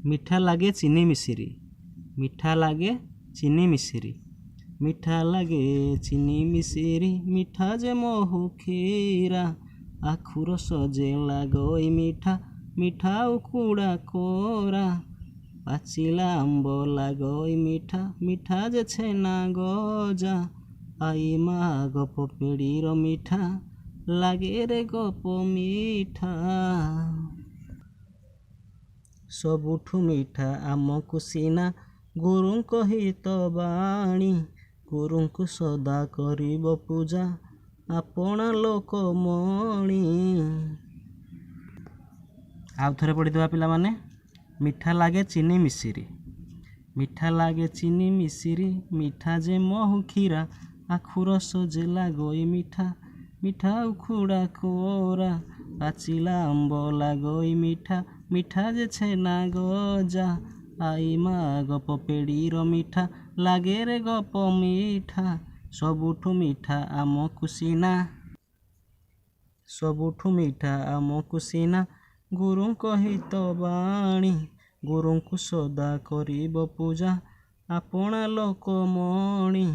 ମିଠା ଲାଗେ ଚିନି ମିଶିରି। ମିଠା ଲାଗେ ଚିନି ମିଶିରି। ମିଠା ଲାଗେ ଚିନି ମିଶିରି ମିଠା ଯେ ମହୁ କ୍ଷୀରା। ଆଖୁ ରସ ଯେ ଲାଗଇ ମିଠା ମିଠା ଉଖୁଡ଼ା କୋରା। ପାଚିଲା ଆମ୍ବ ଲାଗଇ ମିଠା ମିଠା ଯେ ଛେନା ଗଜା। ଆଇ ମା ଗପ ପେଡ଼ିର ମିଠା ଲାଗେ ରେ ଗପ ମିଠା। ସବୁଠୁ ମିଠା ଆମକୁ ସିନା ଗୁରୁଙ୍କ ହିତ ବାଣୀ। ଗୁରୁଙ୍କୁ ସଦା କରିବ ପୂଜା ଆପଣା ଲୋକମଣି। ଆଉ ଥରେ ପଢ଼ିଦେବା ପିଲାମାନେ। ମିଠା ଲାଗେ ଚିନି ମିଶିରି। ମିଠା ଲାଗେ ଚିନି ମିଶିରି ମିଠା ଯେ ମହୁ କ୍ଷୀରା। ଆଖୁ ରସ ଯେ ଲାଗଇ ମିଠା ମିଠା ଉଖୁଡ଼ା କୋରା। ପାଚିଲା ଆମ୍ବ ଲାଗଇ ମିଠା ମିଠା ଯେ ଛେନା ଗଜା। ଆଇ ମା ଗପ ପେଡ଼ିର ମିଠା ଲାଗେ ରେ ଗପ ମିଠା। ସବୁଠୁ ମିଠା ଆମକୁ ସିନା। ସବୁଠୁ ମିଠା ଆମକୁ ସିନା ଗୁରୁଙ୍କ ହିତ ବାଣୀ। ଗୁରୁଙ୍କୁ ସଦା କରିବ ପୂଜା ଆପଣା ଲୋକମଣି।